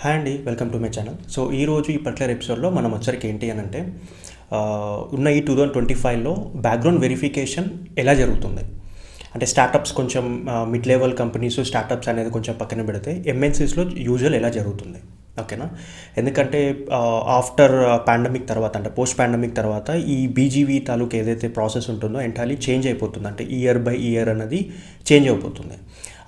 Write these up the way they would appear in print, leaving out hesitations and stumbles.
Hi అండి, welcome to my channel. So ఈరోజు ఈ పర్టికులర్ ఎపిసోడ్లో మనం వచ్చరికి ఏంటి అని అంటే ఉన్న ఈ 2025లో బ్యాక్గ్రౌండ్ వెరిఫికేషన్ ఎలా జరుగుతుంది అంటే స్టార్టప్స్ కొంచెం మిడ్ లెవెల్ కంపెనీస్ స్టార్టప్స్ అనేది కొంచెం పక్కన పెడితే ఎంఎన్సీస్లో యూజువల్ ఎలా జరుగుతుంది, ఓకేనా? ఎందుకంటే ఆఫ్టర్ పాండమిక్ తర్వాత అంటే పోస్ట్ పాండమిక్ తర్వాత ఈ బీజీవీ తాలూకు ఏదైతే ప్రాసెస్ ఉంటుందో ఎంటైర్లీ చేంజ్ అయిపోతుంది. అంటే ఇయర్ బై ఇయర్ అనేది చేంజ్ అయిపోతుంది.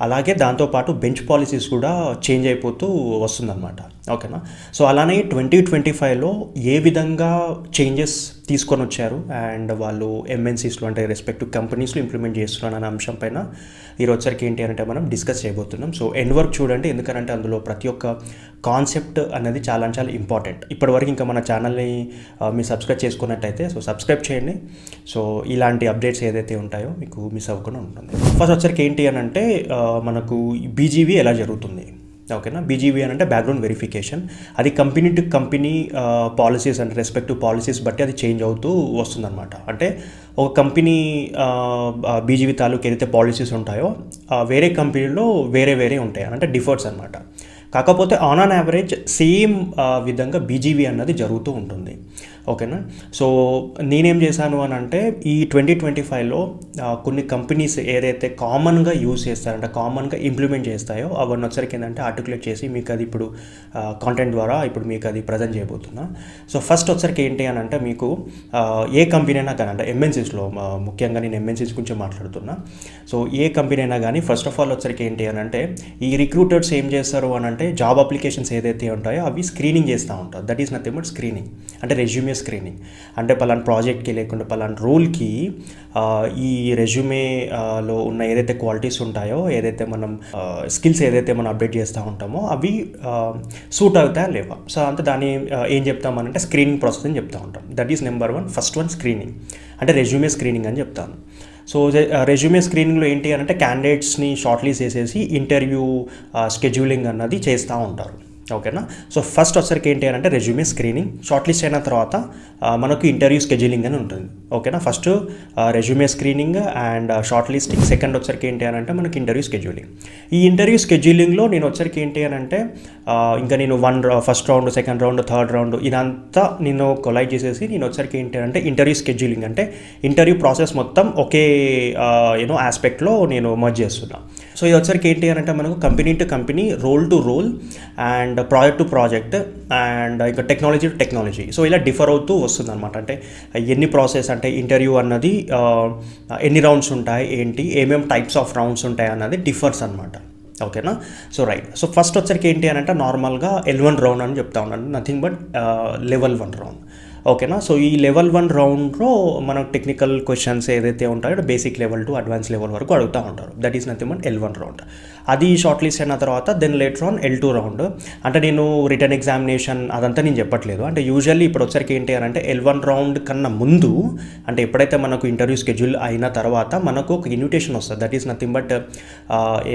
అలాగే దాంతోపాటు బెంచ్ పాలసీస్ కూడా చేంజ్ అయిపోతూ వస్తుందన్నమాట, ఓకేనా? సో అలానే 2025లో ఏ విధంగా చేంజెస్ తీసుకొని వచ్చారు అండ్ వాళ్ళు ఎంఎన్సీస్లో అంటే రెస్పెక్టివ్ కంపెనీస్లో ఇంప్లిమెంట్ చేస్తున్నారు అనే అంశం పైన ఈరోజు వచ్చరికి ఏంటి అంటే మనం డిస్కస్ చేయబోతున్నాం. సో ఎండ్ వర్క్ చూడండి, ఎందుకంటే అందులో ప్రతి ఒక్క కాన్సెప్ట్ అనేది చాలా చాలా ఇంపార్టెంట్. ఇప్పటివరకు ఇంకా మన ఛానల్ని మీరు సబ్స్క్రైబ్ చేసుకున్నట్టయితే సో సబ్స్క్రైబ్ చేయండి. సో ఇలాంటి అప్డేట్స్ ఏదైతే ఉంటాయో మీకు మిస్ అవ్వకుండా ఉంటుంది. ఫస్ట్ వచ్చరికి ఏంటి అని అంటే మనకు బీజీవీ ఎలా జరుగుతుంది, ఓకేనా? బీజీవీ అని అంటే బ్యాక్గ్రౌండ్ వెరిఫికేషన్. అది కంపెనీ టు కంపెనీ పాలసీస్ అంటే రెస్పెక్టివ్ పాలసీస్ బట్టి అది చేంజ్ అవుతూ వస్తుందన్నమాట. అంటే ఒక కంపెనీ బీజీవీ తాలూకు ఏదైతే పాలసీస్ ఉంటాయో వేరే కంపెనీలో వేరే వేరే ఉంటాయి అంటే డిఫర్స్ అనమాట. కాకపోతే ఆన్ ఆన్ యావరేజ్ సేమ్ విధంగా బీజీవీ అన్నది జరుగుతూ ఉంటుంది, ఓకేనా? సో నేనేం చేశాను అని అంటే ఈ 2025లో కొన్ని కంపెనీస్ ఏదైతే కామన్గా యూజ్ చేస్తారంటే కామన్గా ఇంప్లిమెంట్ చేస్తాయో అవన్నీ వచ్చరికి ఏంటంటే ఆర్టికులేట్ చేసి మీకు అది ఇప్పుడు కాంటెంట్ ద్వారా ఇప్పుడు మీకు అది ప్రజెంట్ చేయబోతున్నా. సో ఫస్ట్ వచ్చరికి ఏంటి అని అంటే మీకు ఏ కంపెనీ అయినా కానీ అంటే ఎంఎన్సీస్లో ముఖ్యంగా నేను ఎంఎన్సీస్ గురించి మాట్లాడుతున్నా. సో ఏ కంపెనీ అయినా కానీ ఫస్ట్ ఆఫ్ ఆల్ వచ్చరికి ఏంటి అని అంటే ఈ రిక్రూటర్స్ ఏం చేస్తారు అని అంటే జాబ్ అప్లికేషన్స్ ఏదైతే ఉంటాయో అవి స్క్రీనింగ్ చేస్తూ ఉంటారు. That is nothing but screening. అంటే రెజ్యూమే స్క్రీనింగ్ అంటే పలానా ప్రాజెక్ట్కి లేకుండా పలానా రోల్కి ఈ రెజ్యూమేలో ఉన్న ఏదైతే క్వాలిటీస్ ఉంటాయో ఏదైతే మనం స్కిల్స్ ఏదైతే మనం అప్డేట్ చేస్తూ ఉంటామో అవి సూట్ అవుతాయా లేవా. సో అంటే దాన్ని ఏం చెప్తామనంటే స్క్రీనింగ్ ప్రాసెస్ అని చెప్తూ ఉంటాం. That is number one. First one screening అంటే రెజ్యూమే స్క్రీనింగ్ అని చెప్తాను. సో రెజ్యూమే స్క్రీనింగ్లో ఏంటి అని అంటే క్యాండిడేట్స్ని షార్ట్ లిస్ట్ చేసేసి ఇంటర్వ్యూ స్కెడ్యూలింగ్ అన్నది చేస్తూ ఉంటారు, ఓకేనా? సో ఫస్ట్ వచ్చరికి ఏంటి అని అంటే రెజ్యూమే స్క్రీనింగ్. షార్ట్ లిస్ట్ అయిన తర్వాత మనకు ఇంటర్వ్యూ స్కెడ్యూలింగ్ అని ఉంటుంది, ఓకేనా? First resume screening and short listing. Second వచ్చరికి ఏంటి అని అంటే మనకి ఇంటర్వ్యూ స్కెడ్యూలింగ్. ఈ ఇంటర్వ్యూ స్కెడ్యూలింగ్లో నేను వచ్చరికి ఏంటి అని అంటే ఇంకా నేను first round, second round, third round ఇదంతా నేను కొలైడ్ చేసేసి నేను వచ్చరికి ఏంటి అంటే ఇంటర్వ్యూ స్కెడ్యూలింగ్ అంటే ఇంటర్వ్యూ ప్రాసెస్ మొత్తం ఒకే ఆస్పెక్ట్లో నేను మర్జ్ చేస్తున్నా. సో ఇది వచ్చరికి ఏంటి అని అంటే మనకు company to company, role to role and project to project and ఇంకా టెక్నాలజీ టు టెక్నాలజీ. సో ఇలా డిఫర్ అవుతూ వస్తుంది అనమాట. అంటే ఎన్ని ప్రాసెస్ అంటే ఇంటర్వ్యూ అన్నది ఎన్ని రౌండ్స్ ఉంటాయి, ఏంటి ఏమేమి టైప్స్ ఆఫ్ రౌండ్స్ ఉంటాయి అన్నది డిఫర్స్ అనమాట, ఓకేనా? So right. సో ఫస్ట్ వచ్చరికి ఏంటి అని అంటే నార్మల్గా L1 రౌండ్ అని చెప్తా ఉన్నాను, నథింగ్ బట్ లెవెల్ 1 రౌండ్, ఓకేనా? సో ఈ లెవెల్ 1 రౌండ్లో మనం టెక్నికల్ క్వశ్చన్స్ ఏదైతే ఉంటాయో basic level to advance level వరకు అడుగుతూ ఉంటారు. That is nothing but L1 round. అది షార్ట్ లిస్ట్ అయిన తర్వాత then later on L2 round. అంటే నేను రిటర్న్ ఎగ్జామినేషన్ అదంతా నేను చెప్పట్లేదు. అంటే యూజువల్లీ ఇప్పుడు వచ్చరికి ఏంటి అని అంటే L1 రౌండ్ కన్నా ముందు అంటే ఎప్పుడైతే మనకు ఇంటర్వ్యూ షెడ్యూల్ అయిన తర్వాత మనకు ఒక ఇన్విటేషన్ వస్తుంది. దట్ ఈస్ నథింగ్ బట్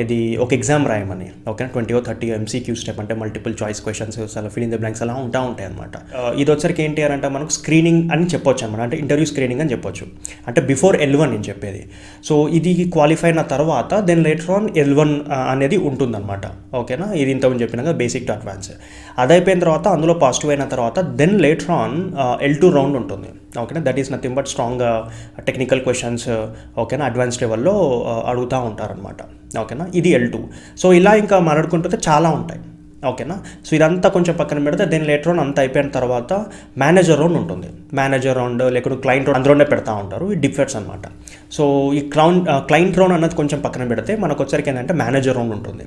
ఇది ఒక ఎగ్జామ్ రాయమని, ఓకే? 20 or 30 MCQ స్టెప్ అంటే మల్టిపుల్ చాయిస్ క్వశ్చన్స్ అలా ఫిల్ ఇన్ ద బ్లాంక్స్ అలా ఉంటాయి అనమాట. ఇది వచ్చరికి ఏంటి అని అంటే మనకు స్క్రీనింగ్ అని చెప్పొచ్చు అనమాట. అంటే ఇంటర్వ్యూ స్క్రీనింగ్ అని చెప్పొచ్చు. అంటే బిఫోర్ L1 నేను చెప్పేది. సో ఇది క్వాలిఫై అయిన తర్వాత దెన్ లేటర్ ఆన్ L1 అనేది ఉంటుందన్నమాట, ఓకేనా? ఇది ఇంతకుముందు చెప్పిన కదా బేసిక్ టు అడ్వాన్స్. అది అయిపోయిన తర్వాత అందులో పాజిటివ్ అయిన తర్వాత then later on L2 round ఉంటుంది, ఓకేనా? That is nothing but strong technical questions, ఓకేనా? అడ్వాన్స్ లెవెల్లో అడుగుతూ ఉంటారనమాట, ఓకేనా? ఇది L2. సో ఇలా ఇంకా మాట్లాడుకుంటుంటే చాలా ఉంటాయి, ఓకేనా? సో ఇదంతా కొంచెం పక్కన పెడితే దెన్ లేటర్ ఆన్ అంతా అయిపోయిన తర్వాత మేనేజర్ రౌండ్ ఉంటుంది. మేనేజర్ రౌండ్ లేకపోతే క్లయింట్ రౌండ్ అందులోనే పెడతా ఉంటారు. ఈ డిఫరెన్స్ అనమాట. సో ఈ క్లయింట్ రౌండ్ అన్నది కొంచెం పక్కన పెడితే మనకు వచ్చరికి ఏంటంటే మేనేజర్ రౌండ్ ఉంటుంది.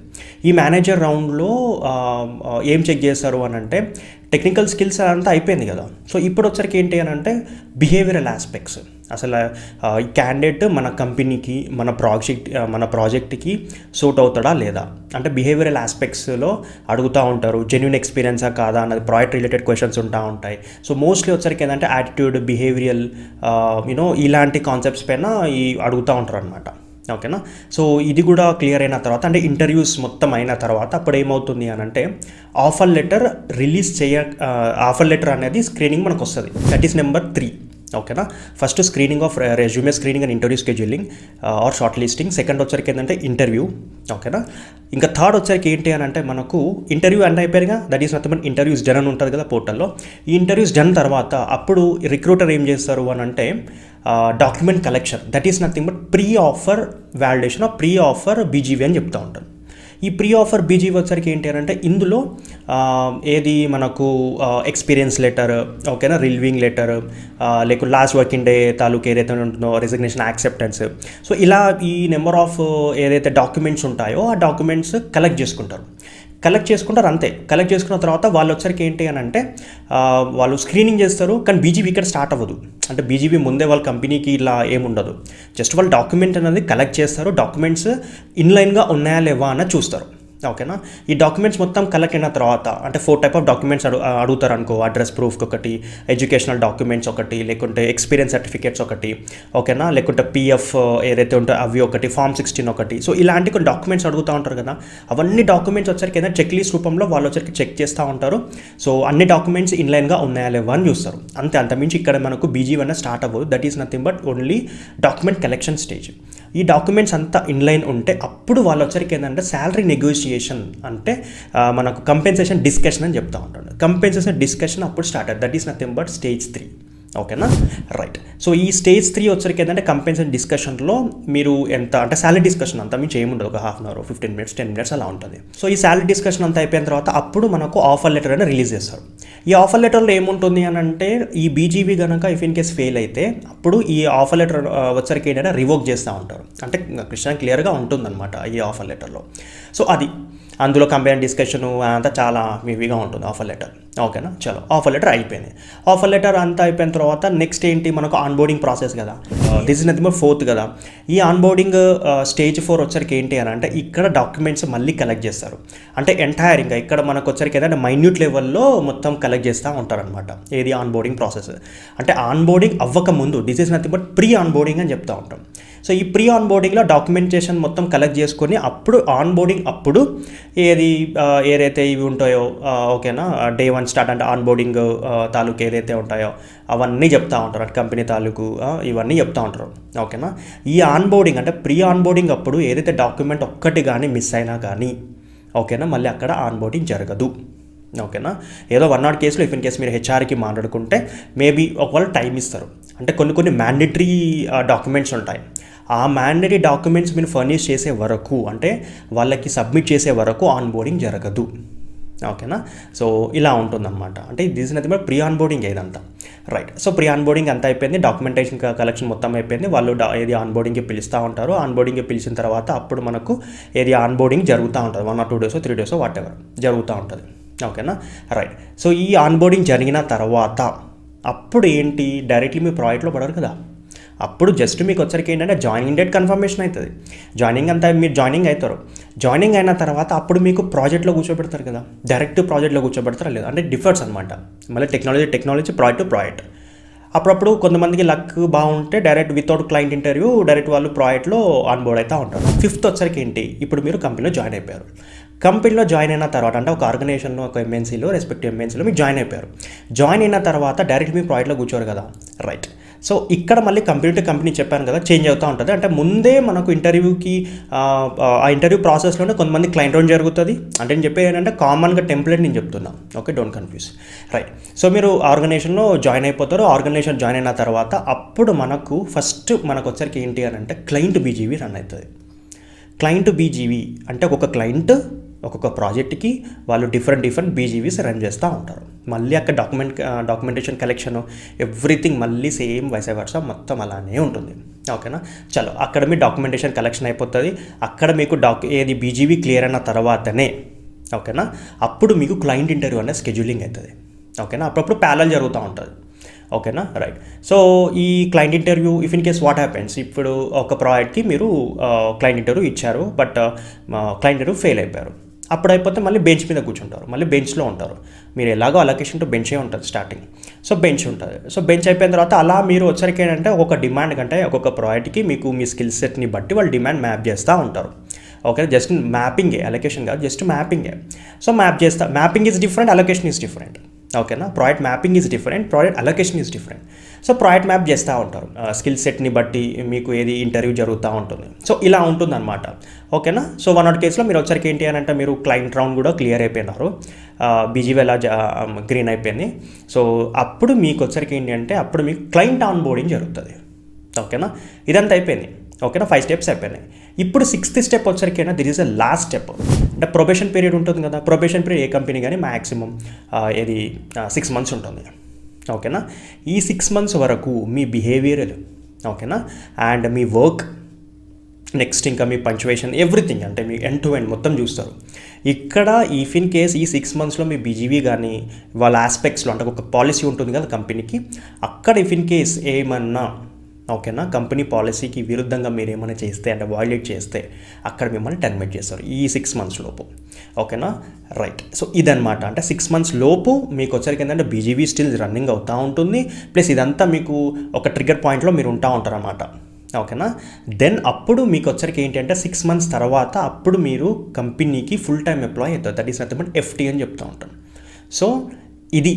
ఈ మేనేజర్ రౌండ్లో ఏం చెక్ చేస్తారు అని అంటే టెక్నికల్ స్కిల్స్ అంతా అయిపోయింది కదా. సో ఇప్పుడు వచ్చరికి ఏంటి అని అంటే బిహేవియరల్ ఆస్పెక్ట్స్. అసలు ఈ క్యాండిడేట్ మన కంపెనీకి మన ప్రాజెక్ట్కి సూట్ అవుతాడా లేదా అంటే బిహేవియరల్ ఆస్పెక్ట్స్లో అడుగుతూ ఉంటారు. జెన్యున్ ఎక్స్పీరియన్సా కాదా అన్నది ప్రాజెక్ట్ రిలేటెడ్ క్వశ్చన్స్ ఉంటాయి. సో మోస్ట్లీ వచ్చరికి ఏంటంటే యాటిట్యూడ్, బిహేవియరల్ ఇలాంటి కాన్సెప్ట్స్ పైన అడుగుతూ ఉంటారు అనమాట, ఓకేనా? సో ఇది కూడా క్లియర్ అయిన తర్వాత అంటే ఇంటర్వ్యూస్ మొత్తం అయిన తర్వాత అప్పుడు ఏమవుతుంది అని అంటే ఆఫర్ లెటర్ అనేది స్క్రీనింగ్ మనకు వస్తుంది. దట్ ఈస్ నెంబర్ 3, ఓకేనా. First screening of resume screening and interview scheduling or short listing. Second వచ్చరికి ఏంటంటే ఇంటర్వ్యూ. ఓకేనా. ఇంకా థర్డ్ వచ్చరికి ఏంటి అని అంటే మనకు ఇంటర్వ్యూ అంటే అయిపోయారుగా, that is nothing but interviews done అని ఉంటుంది కదా పోర్టల్లో. ఈ ఇంటర్వ్యూస్ డన్ తర్వాత అప్పుడు రిక్రూటర్ ఏం చేస్తారు అని అంటే document collection, that is nothing but pre offer validation of pre offer BGV అని చెప్తూ ఉంటారు. ఈ ప్రీ ఆఫర్ బీజీవీ వచ్చరికి ఏంటి అని అంటే ఇందులో ఏది మనకు ఎక్స్పీరియన్స్ లెటర్, ఓకేనా, రిలీవింగ్ లెటర్, లేకపోతే లాస్ట్ వర్కింగ్ డే తాలూకు ఏదైతే ఉంటుందో రిజిగ్నేషన్ యాక్సెప్టెన్స్. సో ఇలా ఈ నెంబర్ ఆఫ్ ఏదైతే డాక్యుమెంట్స్ ఉంటాయో ఆ డాక్యుమెంట్స్ కలెక్ట్ చేసుకుంటారు అంతే. కలెక్ట్ చేసుకున్న తర్వాత వాళ్ళు వచ్చరికి ఏంటి అని అంటే వాళ్ళు స్క్రీనింగ్ చేస్తారు. కానీ బీజీవీ ఇక్కడ స్టార్ట్ అవ్వదు. అంటే బీజీవీ ముందే వాళ్ళ కంపెనీకి ఇలా ఏముండదు. జస్ట్ వాళ్ళు డాక్యుమెంట్ అనేది కలెక్ట్ చేస్తారు. డాక్యుమెంట్స్ ఇన్లైన్గా ఉన్నాయా లేవా అని చూస్తారు. ఓకేనా. ఈ డాక్యుమెంట్స్ మొత్తం కలెక్ట్ అయిన తర్వాత అంటే 4 టైప్ ఆఫ్ డాక్యుమెంట్స్ అడుగుతారు అనుకో. అడ్రస్ ప్రూఫ్ ఒకటి, ఎడ్యుకేషనల్ డాక్యుమెంట్స్ ఒకటి, లేకుంటే ఎక్స్పీరియన్స్ సర్టిఫికేట్స్ ఒకటి, ఓకేనా, లేకుంటే పిఎఫ్ ఏదైతే ఉంటాయో అవి ఒకటి, ఫామ్ 16 ఒకటి. సో ఇలాంటి కొన్ని డాక్యుమెంట్స్ అడుగుతూ ఉంటారు కదా. అవన్నీ డాక్యుమెంట్స్ వచ్చరికి ఏదైనా చెక్ లిస్ట్ రూపంలో వాళ్ళు వచ్చరికి చెక్ చేస్తూ ఉంటారు. సో అన్ని డాక్యుమెంట్స్ ఇన్లైన్గా ఉన్నాయా లేవా అని చూస్తారు. అంతమించి ఇక్కడ మనకు బీజీవీ అనేది స్టార్ట్ అవ్వదు. That is nothing but only document collection stage. ఈ డాక్యుమెంట్స్ అంతా ఇన్లైన్ ఉంటే అప్పుడు వాళ్ళు వచ్చరికి ఏంటంటే శాలరీ నెగోషియేషన్ అంటే మనకు కంపెన్సేషన్ డిస్కషన్ అని చెప్తూ ఉంటాడు. కంపెన్సేషన్ డిస్కషన్ అప్పుడు స్టార్ట్ అవుతుంది. That is nothing but stage 3. ఓకేనా, రైట్. సో ఈ స్టేజ్ 3 వచ్చరికి ఏంటంటే కంపెన్సేషన్ డిస్కషన్లో మీరు ఎంత అంటే శాలరీ డిస్కషన్ అంతా మీకు ఏముండదు, ఒక half an hour, 15 minutes, 10 minutes అలా ఉంటుంది. సో ఈ శాలరీ డిస్కషన్ అంతా అయిపోయిన తర్వాత అప్పుడు మనకు ఆఫర్ లెటర్ అనేది రిలీజ్ చేస్తారు. ఈ ఆఫర్ లెటర్లో ఏముంటుంది అని అంటే ఈ బీజీవీ కనుక ఇఫ్ ఇన్ కేస్ ఫెయిల్ అయితే అప్పుడు ఈ ఆఫర్ లెటర్ వచ్చరికి ఏంటంటే రివోక్ చేస్తూ ఉంటారు. అంటే క్రిస్టియన్ క్లియర్గా ఉంటుందన్నమాట ఈ ఆఫర్ లెటర్లో. సో అది అందులో కంపెనీ డిస్కషన్ అంతా చాలా మీవిగా ఉంటుంది ఆఫర్ లెటర్. ఓకేనా, చలో ఆఫర్ లెటర్ అయిపోయింది. ఆఫర్ లెటర్ అంతా అయిపోయిన తర్వాత నెక్స్ట్ ఏంటి మనకు ఆన్బోర్డింగ్ ప్రాసెస్ కదా. This is nothing but 4th కదా. ఈ ఆన్బోర్డింగ్ స్టేజ్ 4 వచ్చరికి ఏంటి అని అంటే ఇక్కడ డాక్యుమెంట్స్ మళ్ళీ కలెక్ట్ చేస్తారు. అంటే ఎంటైర్ ఇంకా ఇక్కడ మనకు వచ్చరికి ఏదంటే మైన్యూట్ లెవెల్లో మొత్తం కలెక్ట్ చేస్తూ ఉంటారనమాట. ఏది ఆన్బోర్డింగ్ ప్రాసెస్ అంటే ఆన్బోర్డింగ్ అవ్వక ముందు this is nothing but pre onboarding అని చెప్తూ ఉంటాం. సో ఈ ప్రీ ఆన్బోర్డింగ్లో డాక్యుమెంటేషన్ మొత్తం కలెక్ట్ చేసుకొని అప్పుడు ఆన్బోర్డింగ్ అప్పుడు ఏదైతే ఇవి ఉంటాయో, ఓకేనా, డే 1 స్టార్ట్ అంటే ఆన్బోర్డింగ్ తాలూకు ఏదైతే ఉంటాయో అవన్నీ చెప్తూ ఉంటారు. అంటే కంపెనీ తాలూకు ఇవన్నీ చెప్తూ ఉంటారు. ఓకేనా. ఈ ఆన్బోర్డింగ్ అంటే ప్రీ ఆన్బోర్డింగ్ అప్పుడు ఏదైతే డాక్యుమెంట్ ఒక్కటి కానీ మిస్ అయినా కానీ, ఓకేనా, మళ్ళీ అక్కడ ఆన్బోర్డింగ్ జరగదు. ఓకేనా. ఏదో 1 కేసులో ఇఫ్ ఇన్ కేసు మీరు హెచ్ఆర్కి మాట్లాడుకుంటే మేబీ ఒకవేళ టైం ఇస్తారు. అంటే కొన్ని మ్యాండేటరీ డాక్యుమెంట్స్ ఉంటాయి. ఆ మ్యాండేటరీ డాక్యుమెంట్స్ మీరు ఫర్నిష్ చేసే వరకు అంటే వాళ్ళకి సబ్మిట్ చేసే వరకు ఆన్బోర్డింగ్ జరగదు. ఓకేనా. సో ఇలా ఉంటుందన్నమాట. అంటే this nothing but pre onboarding ఏదంతా, రైట్. సో ప్రీ ఆన్బోర్డింగ్ అంతా అయిపోయింది, డాక్యుమెంటేషన్ కలెక్షన్ మొత్తం అయిపోయింది. వాళ్ళు ఏది ఆన్బోర్డింగ్కి పిలుస్తూ ఉంటారు. ఆన్బోర్డింగ్కి పిలిచిన తర్వాత అప్పుడు మనకు ఏది ఆన్బోర్డింగ్ జరుగుతూ ఉంటుంది. 1 or 2 days 3 days what ever జరుగుతూ ఉంటుంది. ఓకేనా, రైట్. సో ఈ ఆన్బోర్డింగ్ జరిగిన తర్వాత అప్పుడు ఏంటి డైరెక్ట్లీ మీ ప్రాజెక్ట్లో పడరు కదా. అప్పుడు జస్ట్ మీకు వచ్చరికి ఏంటంటే జాయినింగ్ డేట్ కన్ఫర్మేషన్ అవుతుంది. జాయినింగ్ అంతా మీరు జాయినింగ్ అవుతారు. జాయినింగ్ అయిన తర్వాత అప్పుడు మీకు ప్రాజెక్ట్లో కూర్చోబెడతారు కదా. డైరెక్ట్ ప్రాజెక్ట్లో కూర్చోబెడతారా లేదా అంటే డిఫర్స్ అనమాట. మళ్ళీ టెక్నాలజీ ప్రాజెక్ట్ టు ప్రాజెక్ట్. అప్పుడప్పుడు కొంతమందికి లక్ బాగుంటే direct without client interview direct వాళ్ళు ప్రాజెక్ట్లో ఆన్బోర్డ్ అవుతూ ఉంటారు. 5th వచ్చరికి ఏంటి ఇప్పుడు మీరు కంపెనీలో జాయిన్ అయిపోయారు. కంపెనీలో జాయిన్ అయిన తర్వాత అంటే ఒక ఆర్గనైజేషన్లో ఒక ఎంఎన్సీలో రెస్పెక్టివ్ ఎంఎన్సీలో మీరు జాయిన్ అయిపోయారు. జాయిన్ అయిన తర్వాత డైరెక్ట్ మీ ప్రాజెక్ట్లో కూర్చోరు కదా, రైట్. సో ఇక్కడ మళ్ళీ కంపెనీ టు కంపెనీ చెప్పాను కదా చేంజ్ అవుతూ ఉంటుంది. అంటే ముందే మనకు ఇంటర్వ్యూకి ఆ ఇంటర్వ్యూ ప్రాసెస్లోనే కొంతమంది క్లయింట్ రౌండ్ జరుగుతుంది. అంటే నేను చెప్పేది ఏంటంటే కామన్గా టెంప్లెట్ నేను చెప్తున్నా. Okay, don't confuse, right. So మీరు ఆర్గనైజేషన్లో జాయిన్ అయిపోతారు. ఆర్గనైజేషన్ జాయిన్ అయిన తర్వాత అప్పుడు మనకు ఫస్ట్ మనకు వచ్చరికి ఏంటి అని అంటే క్లయింట్ బీజీవీ రన్ అవుతుంది. క్లయింట్ బీజీవీ అంటే ఒక్కొక్క క్లయింట్ ఒక్కొక్క ప్రాజెక్ట్కి వాళ్ళు డిఫరెంట్ బీజీవీస్ రన్ చేస్తూ ఉంటారు. మళ్ళీ అక్కడ డాక్యుమెంటేషన్ కలెక్షన్ ఎవ్రీథింగ్ మళ్ళీ సేమ్ వైస్ వర్సా మొత్తం అలానే ఉంటుంది. ఓకేనా, చలో అక్కడ మీ డాక్యుమెంటేషన్ కలెక్షన్ అయిపోతుంది. అక్కడ మీకు ఏది బీజీవీ క్లియర్ అయిన తర్వాతనే, ఓకేనా, అప్పుడు మీకు క్లయింట్ ఇంటర్వ్యూ అనేది స్కెడ్యూలింగ్ అవుతుంది. ఓకేనా, అప్పుడప్పుడు ప్యారల్ జరుగుతూ ఉంటుంది. ఓకేనా, రైట్. సో ఈ client interview if in case what happens, ఇప్పుడు ఒక ప్రాజెక్ట్కి మీరు క్లయింట్ ఇంటర్వ్యూ ఇచ్చారు, బట్ క్లయింట్ ఇంటర్వ్యూ ఫెయిల్ అయిపోయారు. అప్పుడు అయిపోతే మళ్ళీ బెంచ్ మీద కూర్చుంటారు. మళ్ళీ బెంచ్లో ఉంటారు. మీరు ఎలాగో అలొకేషన్ టు బెంచే ఉంటుంది స్టార్టింగ్. సో బెంచ్ ఉంటుంది. సో బెంచ్ అయిపోయిన తర్వాత అలా మీరు వచ్చరికి ఏంటంటే ఒక డిమాండ్ కంటే ఒక్కొక్క ప్రాజెక్ట్కి మీకు మీ స్కిల్ సెట్ని బట్టి వాళ్ళు డిమాండ్ మ్యాప్ చేస్తూ ఉంటారు. ఓకే, జస్ట్ మ్యాపింగే, అలొకేషన్ కాదు, జస్ట్ మ్యాపింగే. So mapping is different, allocation is different. ఓకేనా. Project mapping is different, project allocation is different. So project map చేస్తూ ఉంటారు, స్కిల్ సెట్ని బట్టి మీకు ఏది ఇంటర్వ్యూ జరుగుతూ ఉంటుంది. సో ఇలా ఉంటుందన్నమాట. ఓకేనా. సో 1 కేసులో మీరు వచ్చరికి ఏంటి అని అంటే మీరు క్లయింట్ రౌండ్ కూడా క్లియర్ అయిపోయినారు, బీజీవీ ఎలా గ్రీన్ అయిపోయింది. సో అప్పుడు మీకు వచ్చరికి ఏంటి అంటే అప్పుడు మీకు క్లయింట్ ఆన్ బోర్డింగ్ జరుగుతుంది. ఓకేనా. ఇదంతా అయిపోయింది. ఓకేనా. 5 స్టెప్స్ అయిపోయినాయి. ఇప్పుడు 6th స్టెప్ వచ్చరికైనా this is a last step. అంటే ప్రొబేషన్ పీరియడ్ ఉంటుంది కదా. ప్రొబేషన్ పీరియడ్ ఏ కంపెనీ కానీ మ్యాక్సిమం ఇది 6 months ఉంటుంది. ఓకేనా. ఈ 6 months వరకు మీ బిహేవియర్, ఓకేనా, అండ్ మీ వర్క్, నెక్స్ట్ ఇంకా మీ పంచువేషన్, ఎవ్రీథింగ్, అంటే మీ ఎండ్ టు ఎండ్ మొత్తం చూస్తారు. ఇక్కడ ఇఫ్ ఇన్ కేస్ ఈ 6 monthsలో మీ బీజీవీ కానీ వాళ్ళ ఆస్పెక్ట్స్లో, అంటే ఒక పాలసీ ఉంటుంది కదా కంపెనీకి, అక్కడ ఇఫ్ ఇన్ కేస్ ఏమన్నా, ఓకేనా, కంపెనీ పాలసీకి విరుద్ధంగా మీరు ఏమైనా చేస్తే అంటే వాయిలేట్ చేస్తే అక్కడ మిమ్మల్ని టర్మినేట్ చేస్తారు ఈ 6 months లోపు. ఓకేనా. రైట్. సో ఇదనమాట. అంటే 6 months లోపు మీకు వచ్చరికి ఏంటంటే బీజీవీ స్టిల్ రన్నింగ్ అవుతూ ఉంటుంది, ప్లస్ ఇదంతా మీకు ఒక ట్రిగ్గర్ పాయింట్లో మీరు ఉంటా ఉంటారన్నమాట. ఓకేనా. దెన్ అప్పుడు మీకు వచ్చరికి ఏంటి అంటే 6 months తర్వాత అప్పుడు మీరు కంపెనీకి ఫుల్ టైమ్ ఎంప్లాయ్ అవుతారు. That is nothing but FT అని చెప్తూ ఉంటాను. సో ఇది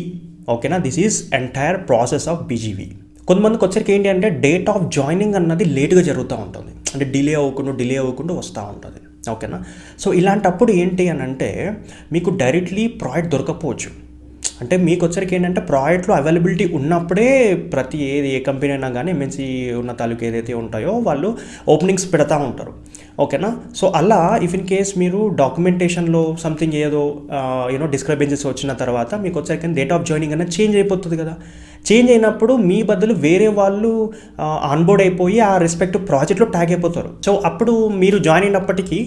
ఓకేనా. This is entire process of BGV. కొంతమందికి వచ్చరికి ఏంటి అంటే డేట్ ఆఫ్ జాయినింగ్ అన్నది లేట్గా జరుగుతూ ఉంటుంది, అంటే డిలే అవ్వకుండా వస్తూ ఉంటుంది. ఓకేనా. సో ఇలాంటప్పుడు ఏంటి అని అంటే మీకు డైరెక్ట్లీ ప్రాజెక్ట్ దొరకపోవచ్చు. అంటే మీకు వచ్చరికి ఏంటంటే ప్రాజెక్ట్లో అవైలబిలిటీ ఉన్నప్పుడే ప్రతి ఏ కంపెనీ అయినా కానీ ఎంఎన్సీ ఉన్న తాలూకు ఏదైతే ఉంటాయో వాళ్ళు ఓపెనింగ్స్ పెడతా ఉంటారు. ఓకేనా. సో అలా ఇఫ్ ఇన్ కేస్ మీరు డాక్యుమెంటేషన్లో సంథింగ్ ఏదో డిస్క్రిపెన్సీస్ వచ్చిన తర్వాత మీకు వచ్చరికి డేట్ ఆఫ్ జాయినింగ్ అనేది చేంజ్ అయిపోతుంది కదా. చేంజ్ అయినప్పుడు మీ బదులు వేరే వాళ్ళు ఆన్బోర్డ్ అయిపోయి ఆ రెస్పెక్టివ్ ప్రాజెక్ట్లో ట్యాగ్ అయిపోతారు. సో అప్పుడు మీరు జాయిన్ అయినప్పటికీ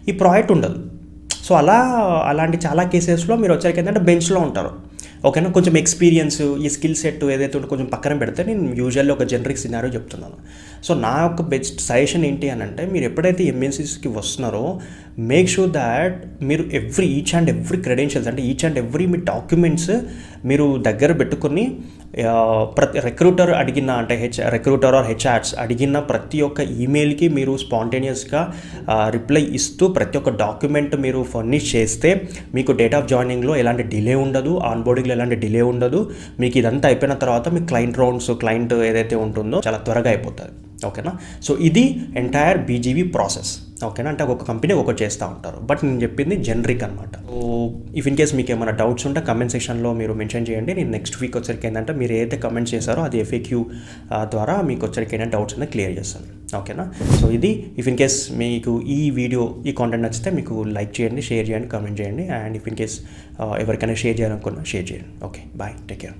ఈ ప్రాజెక్ట్ ఉండదు. సో అలాంటి చాలా కేసెస్లో మీరు వచ్చరికి ఏంటంటే బెంచ్లో ఉంటారు. ఓకేనా. కొంచెం ఎక్స్పీరియన్స్, ఈ స్కిల్ సెట్ ఏదైతే ఉంటే కొంచెం పక్కన పెడితే నేను యూజువల్లీ ఒక జనరిక్ సినారియో చెప్తున్నాను. సో నా యొక్క బెస్ట్ సజెషన్ ఏంటి అని అంటే మీరు ఎప్పుడైతే ఎంఎన్సీస్కి వస్తున్నారో మేక్ షూర్ దాట్ మీరు ఈచ్ అండ్ ఎవ్రీ క్రెడెన్షియల్స్, అంటే each and every me documents మీరు దగ్గర పెట్టుకుని ప్రతి రిక్రూటర్ అడిగిన, అంటే రిక్రూటర్ ఆర్ హెచ్ఆర్స్ అడిగిన ప్రతి ఒక్క ఈమెయిల్కి మీరు స్పాంటేనియస్గా రిప్లై ఇస్తూ ప్రతి ఒక్క డాక్యుమెంట్ మీరు ఫర్నిష్ చేస్తే మీకు డేట్ ఆఫ్ జాయినింగ్లో ఎలాంటి డిలే ఉండదు, ఆన్బోర్డింగ్లో ఎలాంటి డిలే ఉండదు. మీకు ఇదంతా అయిపోయిన తర్వాత మీ క్లయింట్ ఏదైతే ఉంటుందో చాలా త్వరగా అయిపోతుంది. ఓకేనా. సో ఇది ఎంటైర్ బీజీవీ ప్రాసెస్. ఓకేనా. అంటే ఒక్కొక్క కంపెనీ ఒకటి చేస్తూ ఉంటారు, బట్ నేను చెప్పింది జనరిక్ అనమాట. సో ఇఫ్ ఇన్ కేస్ మీకు ఏమైనా డౌట్స్ ఉంటే కమెంట్ సెక్షన్లో మీరు మెన్షన్ చేయండి. నేను నెక్స్ట్ వీక్ వచ్చరికి ఏంటంటే మీరు ఏదైతే కమెంట్స్ చేశారో అది FAQ ద్వారా మీకు వచ్చరికి ఏంటంటే డౌట్స్ అనేది క్లియర్ చేస్తాను. ఓకేనా. సో ఇది ఇఫ్ ఇన్ కేస్ మీకు ఈ వీడియో ఈ కాంటెంట్ నచ్చితే మీకు లైక్ చేయండి, షేర్ చేయండి, కమెంట్ చేయండి, అండ్ ఇఫ్ ఇన్ కేస్ ఎవరికైనా షేర్ చేయాలనుకున్నా షేర్ చేయండి. Okay, bye, take care.